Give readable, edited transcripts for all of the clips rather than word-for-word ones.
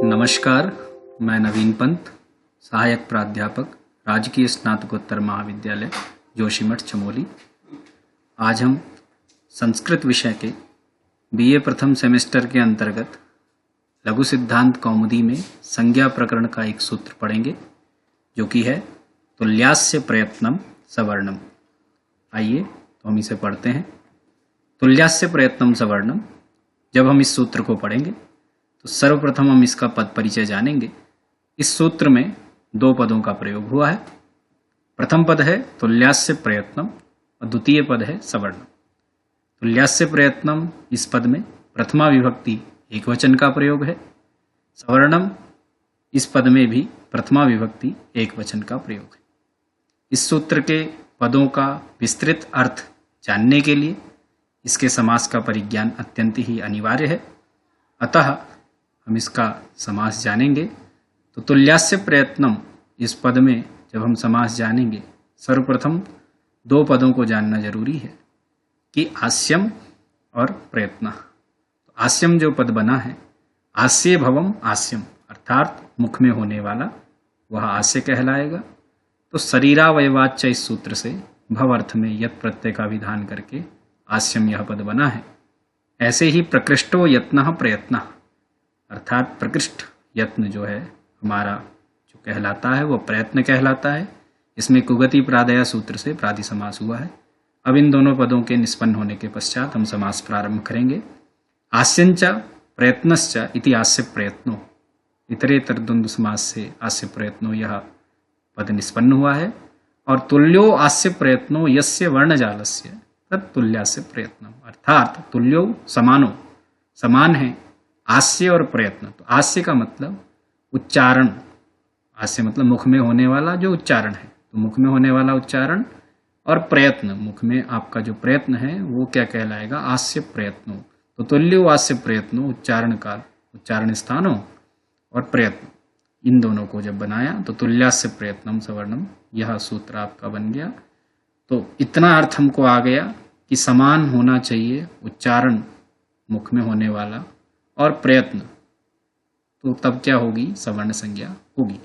नमस्कार, मैं नवीन पंत, सहायक प्राध्यापक, राजकीय स्नातकोत्तर महाविद्यालय जोशीमठ चमोली। आज हम संस्कृत विषय के बीए प्रथम सेमेस्टर के अंतर्गत लघु सिद्धांत कौमुदी में संज्ञा प्रकरण का एक सूत्र पढ़ेंगे, जो कि है तुल्यास्य प्रयत्नम सवर्णम। आइए तो हम इसे पढ़ते हैं। तुल्यास्य प्रयत्नम सवर्णम। जब हम इस सूत्र को पढ़ेंगे तो सर्वप्रथम हम इसका पद परिचय जानेंगे। इस सूत्र में दो पदों का प्रयोग हुआ है। प्रथम पद है तुल्यास्य प्रयत्नम और द्वितीय पद है सवर्णम। तुल्यास्य प्रयत्नम, इस पद में प्रथमा विभक्ति एक वचन का प्रयोग है। सवर्णम, इस पद में भी प्रथमा विभक्ति एक वचन का प्रयोग है। इस सूत्र के पदों का विस्तृत अर्थ जानने के लिए इसके समास का परिज्ञान अत्यंत ही अनिवार्य है। अतः हम इसका समास जानेंगे। तो तुल्यास्य प्रयत्नम, इस पद में जब हम समास जानेंगे, सर्वप्रथम दो पदों को जानना जरूरी है कि आस्यम और प्रयत्न। तो आस्यम जो पद बना है, आस्य भवम आस्यम, अर्थात मुख में होने वाला वह आस्य कहलाएगा। तो शरीरावयवाच्च, इस सूत्र से भव अर्थ में यत् प्रत्यय का विधान करके आस्यम यह पद बना है। ऐसे ही प्रकृष्टो यत्नः प्रयत्नः, अर्थात प्रकृष्ट यत्न जो है हमारा जो कहलाता है वह प्रयत्न कहलाता है। इसमें कुगति प्रादया सूत्र से प्रादि समास हुआ है। अब इन दोनों पदों के निष्पन्न होने के पश्चात हम समास प्रारंभ करेंगे। आस्यंच प्रयत्नश्च इति आस्य प्रयत्नो, इतरेतर द्वंद्व समास से आस्य प्रयत्नो यह पद निष्पन्न हुआ है। और तुल्यो आस्य प्रयत्नो यस्य वर्णजालस्य तत्तुल्यास्य प्रयत्नम, अर्थात तुल्यो समानो, समान है आस्य और प्रयत्न। तो आस्य का मतलब उच्चारण, आस्य मतलब मुख में होने वाला जो उच्चारण है, तो मुख में होने वाला उच्चारण, और प्रयत्न, मुख में आपका जो प्रयत्न है वो क्या कहलाएगा, आस्य प्रयत्नो। तो तुल्यो आस्य प्रयत्नो, उच्चारण काल, उच्चारण स्थानों और प्रयत्न, इन दोनों को जब बनाया तो तुल्यास्य प्रयत्नम सवर्णम, यह सूत्र आपका बन गया। तो इतना अर्थ हमको आ गया कि समान होना चाहिए उच्चारण मुख में होने वाला और प्रयत्न, तो तब क्या होगी, सवर्ण संज्ञा होगी।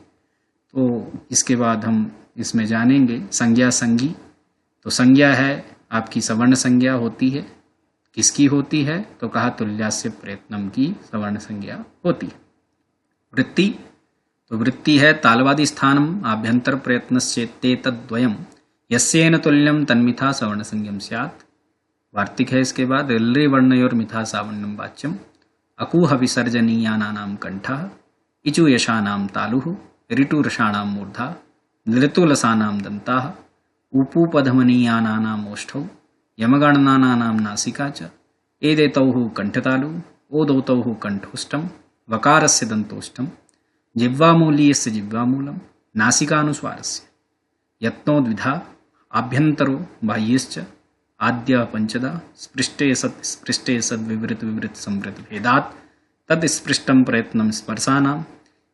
तो इसके बाद हम इसमें जानेंगे संज्ञा संगी। तो संज्ञा है आपकी सवर्ण संज्ञा होती है, किसकी होती है, तो कहा तुल्यास्य प्रयत्नम की सवर्ण संज्ञा होती है। वृत्ति, तो वृत्ति है तालवादी स्थानम आभ्यंतर प्रयत्नस्येते तद्वयम यस्येन तुल्यम तन्मिथा सवर्ण संज्ञम स्यात्। वार्तिक है इसके बाद ऋ वर्णयोर मिथा सावण्यम वाच्यम अकूह विसर्जनीयानानां कंठः इचु यशानां तालुः ऋतु रसाणां मूर्धा नृतुलसानां दन्ताः उपूपधमनीयानानां ओष्ठौ यमगणनानां नासिका च एदेतौः कंठतालु ओदौतौः कंठोष्ठं वकारस्य दन्तोष्ठं जिह्वामूलीयस्य जिह्वामूलं नासिकानुस्वारस्य यत्नो द्विधा आभ्यन्तरो बाह्यश्च आद्य पंचदा स्पृष्टे सद विवृत संवृत भेदात् तद स्पृष्टम प्रयत्नम स्पर्शानाम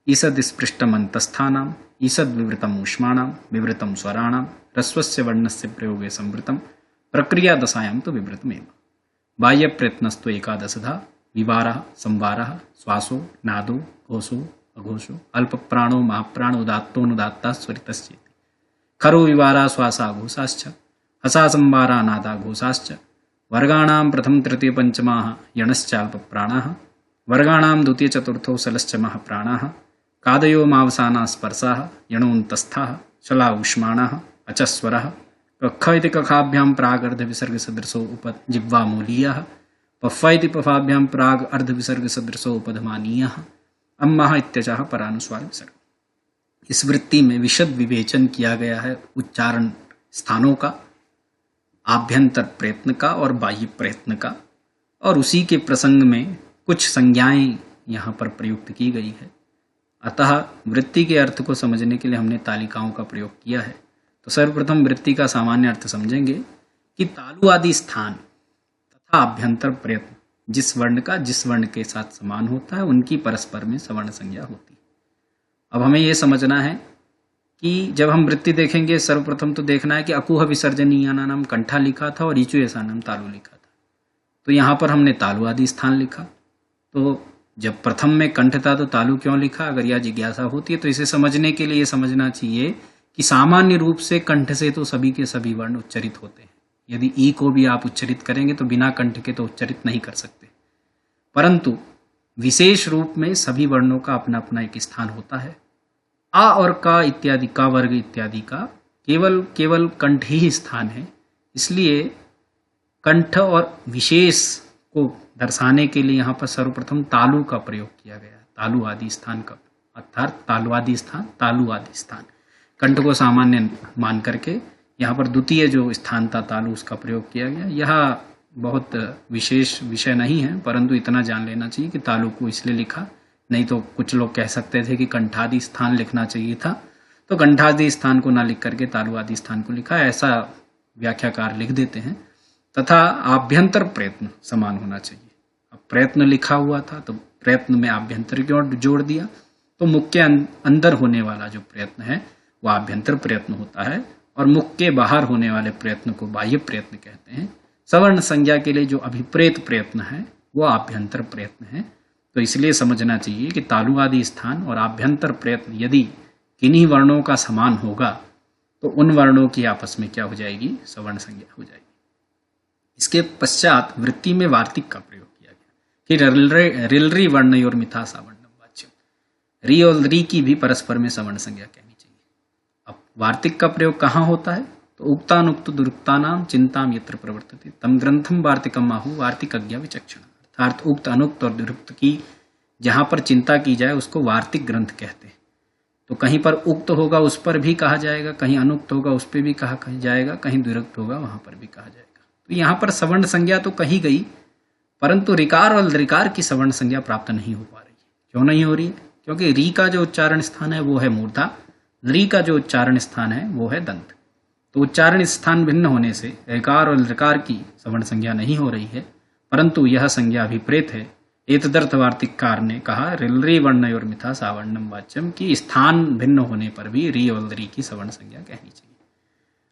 ईसद स्पृष्टम अंतस्थानाम ईसद विवृतम ऊष्माणाम विवृतम स्वराणाम ह्रस्वस्य वर्णस्य प्रयोगे संवृतम प्रक्रिया दशायां तो विवृतमेव। बाह्य प्रयत्नस्तु एकादशधा विवारः संवारः श्वासो नादो घोषो अघोषो अल्प प्राणो महाप्राण उदात्तोनुदात्ता स्वरितश्चेति खरो विवारा श्वासा घोषाश्च हसा संवारा नादा घोषाश्च वर्गाणां प्रथम तृतीय पंचमाः यणश्चाल्प प्राणाः वर्गाणां द्वितीय चतुर्थो शलश्च महाप्राणाः कादयो मावसाना स्पर्शाः यणोन्तस्थाः शला ऊष्माणाः अचस्वरः कक्ष इति कखाभ्यां प्राग अर्ध विसर्ग सदृशो उपजिह्वामूलीयः पफ्फ इति पफाभ्यां प्राग अर्ध विसर्ग सदृशो उपधमानीयः अम्मः इत्यचः परानुस्वार विसर्ग। इस वृत्ति में विशद विवेचन किया गया है उच्चारण स्थानों का, आभ्यंतर प्रयत्न का और बाह्य प्रयत्न का, और उसी के प्रसंग में कुछ संज्ञाएं यहाँ पर प्रयुक्त की गई है। अतः वृत्ति के अर्थ को समझने के लिए हमने तालिकाओं का प्रयोग किया है। तो सर्वप्रथम वृत्ति का सामान्य अर्थ समझेंगे कि तालु आदि स्थान तथा आभ्यंतर प्रयत्न, जिस वर्ण का जिस वर्ण के साथ समान होता है उनकी परस्पर में सवर्ण संज्ञा होती है। अब हमें यह समझना है कि जब हम वृत्ति देखेंगे, सर्वप्रथम तो देखना है कि अकुह विसर्जनीयानानाम कंठा लिखा था और ईचु यशानाम तालु लिखा था। तो यहाँ पर हमने तालु आदि स्थान लिखा। तो जब प्रथम में कंठ था तो तालु क्यों लिखा? अगर यह जिज्ञासा होती है तो इसे समझने के लिए ये समझना चाहिए कि सामान्य रूप से कंठ से तो सभी के सभी वर्ण उच्चरित होते हैं। यदि ई को भी आप उच्चरित करेंगे तो बिना कंठ के तो उच्चरित नहीं कर सकते, परंतु विशेष रूप में सभी वर्णों का अपना अपना एक स्थान होता है। आ और का इत्यादि, का वर्ग इत्यादि का केवल कंठ ही स्थान है। इसलिए कंठ और विशेष को दर्शाने के लिए यहाँ पर सर्वप्रथम तालु का प्रयोग किया गया है। तालु आदि स्थान का, अर्थात तालुआदि स्थान, तालु आदि स्थान। कंठ को सामान्य मान करके यहाँ पर द्वितीय जो स्थान था तालु, उसका प्रयोग किया गया। यह बहुत विशेष विषय नहीं है, परंतु इतना जान लेना चाहिए कि तालु को इसलिए लिखा, नहीं तो कुछ लोग कह सकते थे कि कंठादि स्थान लिखना चाहिए था, तो कंठादि स्थान को ना लिख करके तालु आदि स्थान को लिखा, ऐसा व्याख्याकार लिख देते हैं। तथा आभ्यंतर प्रयत्न समान होना चाहिए। अब प्रयत्न लिखा हुआ था तो प्रयत्न में आभ्यंतर क्यों जोड़ दिया? तो मुख के अंदर होने वाला जो प्रयत्न है वह आभ्यंतर प्रयत्न होता है, और मुख के बाहर होने वाले प्रयत्न को बाह्य प्रयत्न कहते हैं। सवर्ण संज्ञा के लिए जो अभिप्रेत प्रयत्न है वो आभ्यंतर प्रयत्न है। तो इसलिए समझना चाहिए कि तालु आदि स्थान और आभ्यंतर प्रयत्न यदि किन्हीं वर्णों का समान होगा तो उन वर्णों की आपस में क्या हो जाएगी? सवर्ण संज्ञा हो जाएगी। इसके पश्चात वृत्ति में वार्तिक का प्रयोग किया गया कि रिलरी वर्ण और मिथा सावर्णम वाच्यम, री और री की भी परस्पर में सवर्ण संज्ञा कहनी चाहिए। अब वार्तिक का प्रयोग कहाँ होता है? तो उक्तानुक्त दुरुक्तानाम चिंताम यत्र प्रवर्तते तम ग्रंथम वार्तिकम आहु वार्तिकज्ञ विचक्षण। अर्थात उक्त, अनुक्त और दुरुक्त की जहां पर चिंता की जाए उसको वार्तिक ग्रंथ कहते हैं। तो कहीं पर उक्त होगा उस पर भी कहा जाएगा, कहीं अनुक्त होगा उस पर भी कहा जाएगा, कहीं दुरुक्त होगा वहां पर भी कहा जाएगा। तो यहाँ पर सवर्ण संज्ञा तो कही गई, परंतु रिकार और ऋकार की सवर्ण संज्ञा प्राप्त नहीं हो पा रही है। क्यों नहीं हो रही है? क्योंकि री का जो उच्चारण स्थान है वो है मूर्धा, री का जो उच्चारण स्थान है वो है दंत। तो उच्चारण स्थान भिन्न होने से ऋकार और ऋकार की सवर्ण संज्ञा नहीं हो रही है, परंतु यह संज्ञा अभिप्रेत है। एतदर्थ वार्तिककार ने कहा रिलरी वर्ण और मिथा सावर्णम वाच्यम, की स्थान भिन्न होने पर भी री और री की सवर्ण संज्ञा कहनी चाहिए।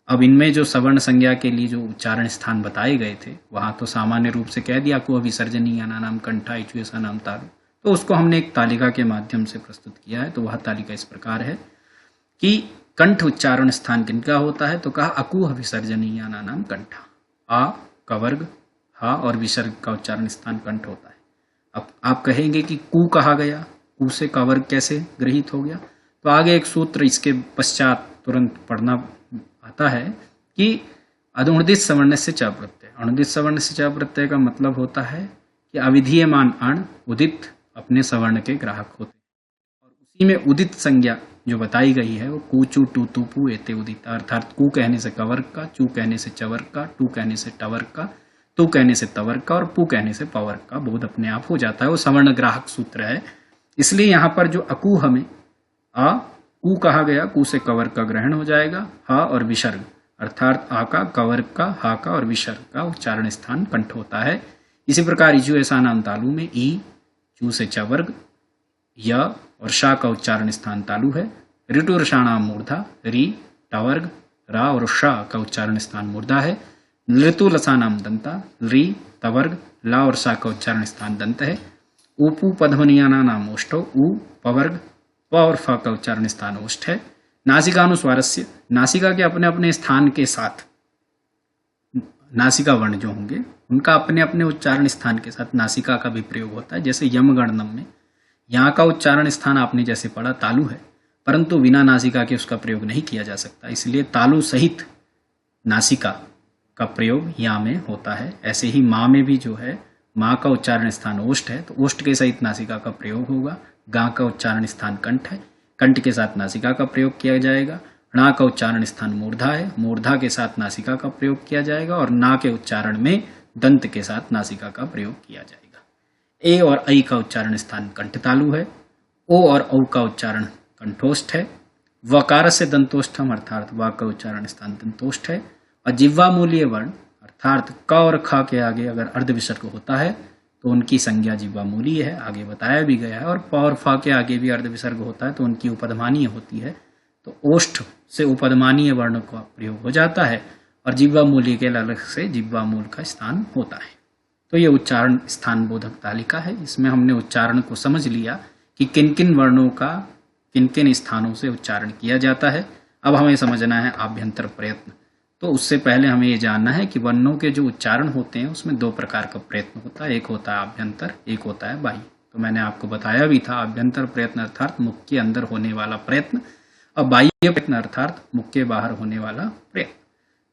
अब इनमें जो सवर्ण संज्ञा के लिए जो उच्चारण स्थान बताए गए थे वहां तो सामान्य रूप से कह दिया को विसर्जनीय नाम कंठा इचुएसा नाम तालु, तो उसको हमने एक तालिका के माध्यम से प्रस्तुत किया है। तो वह तालिका इस प्रकार है कि कंठ उच्चारण स्थान किनका होता है? तो कहा अकुह विसर्जनीय नाम कंठा, आ का वर्ग, हा और विसर्ग का उच्चारण स्थान कंठ होता है। अब आप कहेंगे कि कु कहा गया, कु से का वर्ग कैसे गृहीत हो गया? तो आगे एक सूत्र इसके पश्चात तुरंत पढ़ना आता है कि अनुदित सवर्ण से च प्रत्यय। अनुदित सवर्ण से च प्रत्यय का मतलब होता है कि अविधीयमान अण उदित अपने सवर्ण के ग्राहक होते हैं, और उसी में उदित संज्ञा जो बताई गई है वो कु चू टू तू पू एते उदित, अर्थात कु कहने से कवर्ग का, चू कहने से चवर्ग का, टू कहने से टवर्ग का, तू कहने से तवर्ग का और पू कहने से पवर्ग का बोध अपने आप हो जाता है। वो सवर्ण ग्राहक सूत्र है। इसलिए यहाँ पर जो अकुह में आ कु कहा गया, कु से कवर्ग का ग्रहण हो जाएगा, हा और विसर्ग अर्थात आ का, कवर्ग का, हा का और विसर्ग का उच्चारण स्थान कंठ होता है। इसी प्रकार इजु ऐसा नाम तालु में ई, चू से चवर्ग, य और शा का उच्चारण स्थान तालु है। ऋतु रसाणाम मूर्धा, री, टवर्ग, रा और शा का उच्चारण स्थान मूर्धा है। ऋतु लसानाम दंता, री, तवर्ग, ला और सा का उच्चारण स्थान दंत है। ऊपू पधवनियाना नाम ओष्ठो, ऊ पवर्ग, प और फ का उच्चारण स्थान ओष्ठ है। नासिकानुस्वारस्य, नासिका के अपने अपने स्थान के साथ नासिका वर्ण जो होंगे उनका अपने अपने उच्चारण स्थान के साथ नासिका का भी प्रयोग होता है। जैसे यमगणनम में यहाँ का उच्चारण स्थान आपने जैसे पढ़ा तालु है, परंतु बिना नासिका के उसका प्रयोग नहीं किया जा सकता, इसलिए तालु सहित नासिका का प्रयोग यहाँ में होता है। ऐसे ही माँ में भी जो है माँ का उच्चारण स्थान ओष्ठ है, तो ओष्ठ के सहित नासिका का प्रयोग होगा। गा का उच्चारण स्थान कंठ है, कंठ के साथ नासिका का प्रयोग किया जाएगा। णा का उच्चारण स्थान मूर्धा है, मूर्धा के साथ नासिका का प्रयोग किया जाएगा। और ना के उच्चारण में दंत के साथ नासिका का प्रयोग किया जाएगा। ए और ऐ का उच्चारण स्थान कंठ तालु है। ओ और औ का उच्चारण कंठोष्ठ है। वकार से दंतोष्ठम अर्थात वा का उच्चारण स्थान दंतोष्ठ है। और जिह्वा मूलीय वर्ण अर्थात क और ख के आगे अगर अर्ध विसर्ग होता है तो उनकी संज्ञा जिह्वा मूलीय है, आगे बताया भी गया है। और प और फ के आगे भी अर्ध विसर्ग होता है तो उनकी उपधमानीय होती है। तो ओष्ठ से उपधमानीय वर्ण का प्रयोग हो जाता है और जिह्वा मूलीय के अलग से जिह्वा मूल का स्थान होता है। तो ये उच्चारण स्थान बोधक तालिका है। इसमें हमने उच्चारण को समझ लिया कि किन किन वर्णों का किन किन स्थानों से उच्चारण किया जाता है। अब हमें समझना है आभ्यंतर प्रयत्न। तो उससे पहले हमें ये जानना है कि वर्णों के जो उच्चारण होते हैं उसमें दो प्रकार का प्रयत्न होता है, एक होता है आभ्यंतर, एक होता है बाह्य। तो मैंने आपको बताया भी था, आभ्यंतर प्रयत्न अर्थात मुख के अंदर होने वाला प्रयत्न, और बाह्य प्रयत्न अर्थात मुख के बाहर होने वाला प्रयत्न।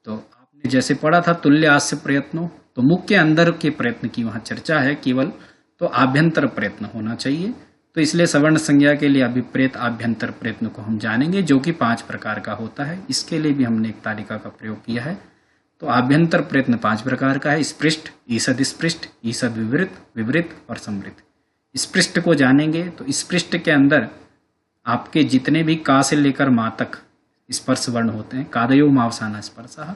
तो आपने जैसे पढ़ा था तुल्य आस्य प्रयत्नों, तो मुख के अंदर के प्रयत्न की वहां चर्चा है केवल, तो आभ्यंतर प्रयत्न होना चाहिए। तो इसलिए सवर्ण संज्ञा के लिए अभिप्रेत आभ्यंतर प्रयत्न को हम जानेंगे, जो कि 5 प्रकार का होता है। इसके लिए भी हमने एक तालिका का प्रयोग किया है। तो आभ्यंतर प्रयत्न 5 प्रकार का है, स्पृष्ट, ईषद स्पृष्ट, ईषद विवृत, विवृत और समृत। स्पृष्ट को जानेंगे तो स्पृष्ट के अंदर आपके जितने भी का से लेकर मा तक स्पर्श वर्ण होते हैं, कादयो मावसाना स्पर्शः,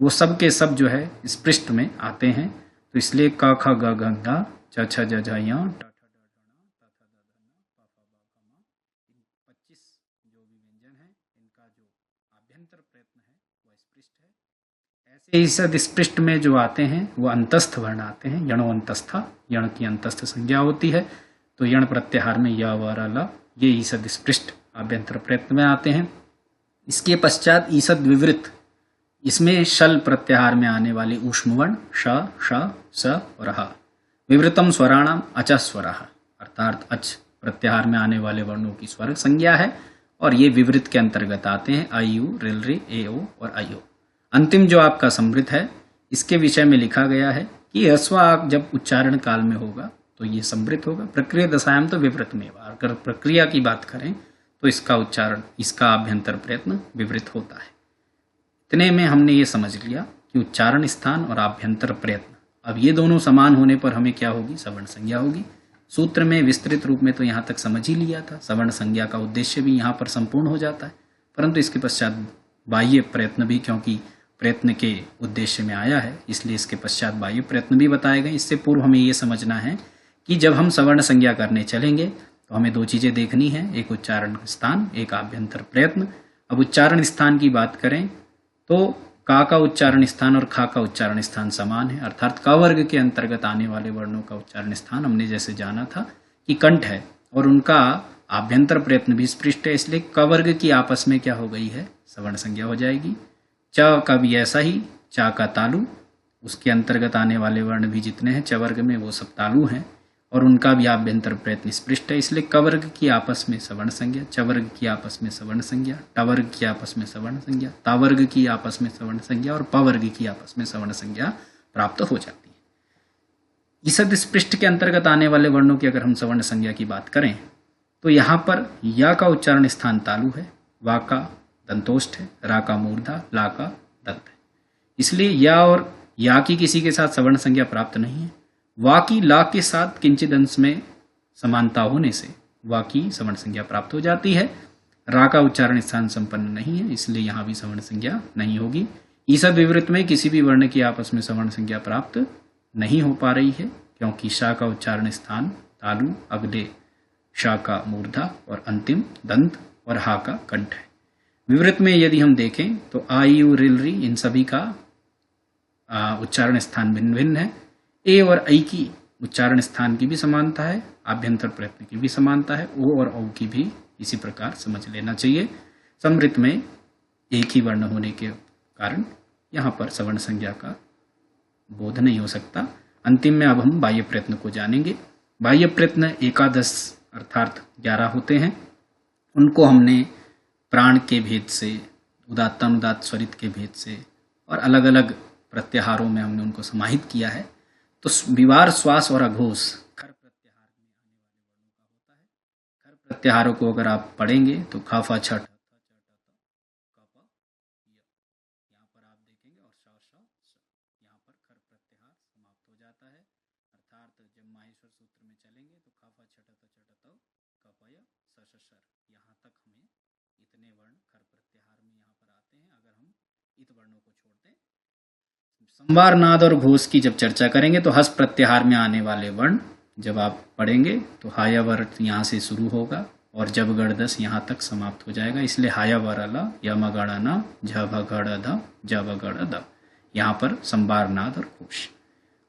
वो सब के सब जो है स्पृष्ट में आते हैं। तो इसलिए क ख ग घ ङ च छ ज झ य 25 जो भी व्यंजन है इनका जो आभ्यंतर प्रयत्न है वह स्पृष्ट है। ऐसे ही सद स्पृष्ट में जो आते हैं वो अंतस्थ वर्ण आते हैं, यणो अंतस्था, यण की अंतस्थ संज्ञा होती है। तो यण प्रत्याहार में य व र ल ये ईसद स्पृष्ट आभ्यंतर प्रयत्न में आते हैं। इसके पश्चात ईसद विवृत, इसमें शल प्रत्याहार में आने वाली ऊष्म वर्ण श, श, स और ह। विवृतम स्वराणाम अच स्वरः, अर्थात अच प्रत्याहार में आने वाले वर्णों की स्वर संज्ञा है, और ये विवृत के अंतर्गत आते हैं, आई यू, रिल रे, ए ओ और आई ओ। अंतिम जो आपका समृत है, इसके विषय में लिखा गया है कि ह्रस्व जब उच्चारण काल में होगा तो ये समृत होगा, प्रक्रिया दशायाम तो विवृत में। अगर प्रक्रिया की बात करें तो इसका उच्चारण, इसका आभ्यंतर प्रयत्न विवृत होता है। इतने में हमने ये समझ लिया कि उच्चारण स्थान और आभ्यंतर प्रयत्न, अब ये दोनों समान होने पर हमें क्या होगी, सवर्ण संज्ञा होगी। सूत्र में विस्तृत रूप में तो यहाँ तक समझ ही लिया था, सवर्ण संज्ञा का उद्देश्य भी यहाँ पर संपूर्ण हो जाता है। परंतु इसके पश्चात बाह्य प्रयत्न भी, क्योंकि प्रयत्न के उद्देश्य में आया है, इसलिए इसके पश्चात बाह्य प्रयत्न भी बताए गए। इससे पूर्व हमें ये समझना है कि जब हम सवर्ण संज्ञा करने चलेंगे तो हमें 2 चीजें देखनी है, एक उच्चारण स्थान, एक आभ्यंतर प्रयत्न। अब उच्चारण स्थान की बात करें तो का उच्चारण स्थान और खा का उच्चारण स्थान समान है, अर्थात क वर्ग के अंतर्गत आने वाले वर्णों का उच्चारण स्थान हमने जैसे जाना था कि कंठ है, और उनका आभ्यंतर प्रयत्न भी स्पृष्ट है, इसलिए क वर्ग की आपस में क्या हो गई है, सवर्ण संज्ञा हो जाएगी। च का भी ऐसा ही, चा का तालु, उसके अंतर्गत आने वाले वर्ण भी जितने हैं च वर्ग में वो सब तालु हैं, और उनका भी आभ्यंतर प्रयत्न स्पृष्ट है, इसलिए क वर्ग की आपस में सवर्ण संज्ञा, च वर्ग की आपस में सवर्ण संज्ञा, ट वर्ग की आपस में सवर्ण संज्ञा, ता वर्ग की आपस में सवर्ण संज्ञा और प वर्ग की आपस में सवर्ण संज्ञा प्राप्त हो जाती है। ईसद स्पृष्ट के अंतर्गत आने वाले वर्णों की अगर हम सवर्ण संज्ञा की बात करें तो यहाँ पर या का उच्चारण स्थान तालु है, वा का दंतोष्ठ है, रा का मूर्धा, ला का दंत है, इसलिए या और या की किसी के साथ सवर्ण संज्ञा प्राप्त नहीं है। वा की ला के साथ किंचित अंश में समानता होने से वा की सवर्ण संज्ञा प्राप्त हो जाती है। रा का उच्चारण स्थान संपन्न नहीं है, इसलिए यहाँ भी सवर्ण संज्ञा नहीं होगी। ईसद विवृत में किसी भी वर्ण की आपस में सवर्ण संज्ञा प्राप्त नहीं हो पा रही है, क्योंकि शा का उच्चारण स्थान तालु, अगले शा का मूर्धा और अंतिम दंत और हा का कंठ है। विवृत में यदि हम देखें तो आ यू रिल री इन सभी का उच्चारण स्थान भिन्न भिन्न है। ए और ऐ की उच्चारण स्थान की भी समानता है, आभ्यंतर प्रयत्न की भी समानता है, ओ और औ की भी इसी प्रकार समझ लेना चाहिए। समृत में एक ही वर्ण होने के कारण यहाँ पर सवर्ण संज्ञा का बोध नहीं हो सकता। अंतिम में अब हम बाह्य प्रयत्न को जानेंगे। बाह्य प्रयत्न एकादश अर्थात 11 होते हैं। उनको हमने प्राण के भेद से, उदात्तानुदात स्वरित के भेद से और अलग अलग प्रत्याहारों में हमने उनको समाहित किया है। तो विवार, श्वास और अघोष खर प्रत्याहार में आने वाले वर्णों का होता है। खर प्रत्याहारों को अगर आप पढ़ेंगे तो खा फा छ ठ यहाँ पर आप देखेंगे और श यहाँ पर खर प्रत्याहार समाप्त हो जाता है। अर्थात जब माहेश्वर सूत्र में चलेंगे तो खा फा छ ठ कपय सर यहाँ तक हमें इतने वर्ण खर प्रत्याहार में यहाँ पर आते हैं, अगर हम इत वर्णों को छोड़ते हैं। संवार, नाद और घोष की जब चर्चा करेंगे तो हस प्रत्याहार में आने वाले वर्ण जब आप पढ़ेंगे तो हाया वर्ण यहाँ से शुरू होगा और जब गणदस यहाँ तक समाप्त हो जाएगा, इसलिए हाया वरला यम गण न झ भ गण ध ज भ गण द, यहाँ पर संवार, नाद और घोष।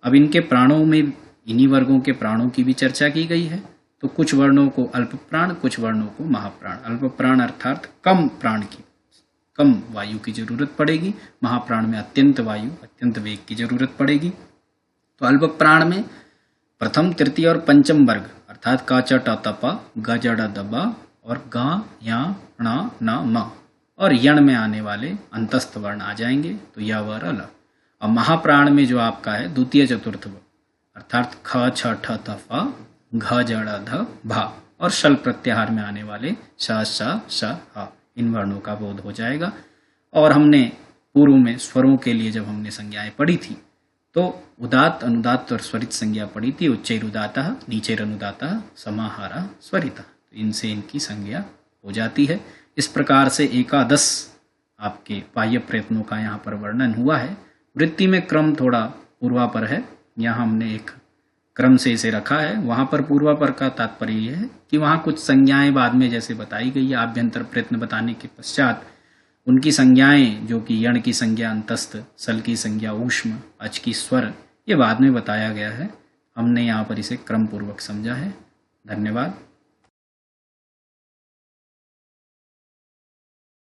अब इनके प्राणों में, इन्हीं वर्गों के प्राणों की भी चर्चा की गई है। तो कुछ वर्णों को अल्प प्राण, कुछ वर्णों को महाप्राण। अल्प प्राण अर्थात कम प्राण की, कम वायु की जरूरत पड़ेगी। महाप्राण में अत्यंत वायु, अत्यंत वेग की जरूरत पड़ेगी। तो अल्प प्राण में प्रथम, तृतीय और पंचम वर्ग अर्थात का, च, ट, त, प, ग, ज, ड, द, ब और ग, य, ण, न, म और यण में आने वाले अंतस्थ वर्ण आ जाएंगे। तो य, व, र, ल। अब महाप्राण में जो आपका है द्वितीय चतुर्थ वर्ग अर्थात ख, छ, ठ, त, फ, घ, ज, ड़, ध, भा और शल प्रत्याहार में आने वाले श, श, श, ह, इन वर्णों का बोध हो जाएगा। और हमने पूर्व में स्वरों के लिए जब हमने संज्ञाएं पढ़ी थी तो उदात्त, अनुदात्त और स्वरित संज्ञा पढ़ी थी। उच्चैरुदात्तः, नीचैरनुदात्तः, समाहारः, स्वरितः। तो इनसे इनकी संज्ञा हो जाती है। इस प्रकार से एकादश आपके बाह्य प्रयत्नों का यहाँ पर वर्णन हुआ है। वृत्ति में क्रम थोड़ा पूर्वापर है, यहाँ हमने एक क्रम से इसे रखा है। वहाँ पर पूर्वापर का तात्पर्य यह है कि वहाँ कुछ संज्ञाएं बाद में जैसे बताई गई है, आभ्यंतर प्रयत्न बताने के पश्चात उनकी संज्ञाएं, जो कि यण की संज्ञा अंतस्थ, सल की संज्ञा ऊष्म, अच की स्वर, ये बाद में बताया गया है। हमने यहाँ पर इसे क्रम पूर्वक समझा है। धन्यवाद।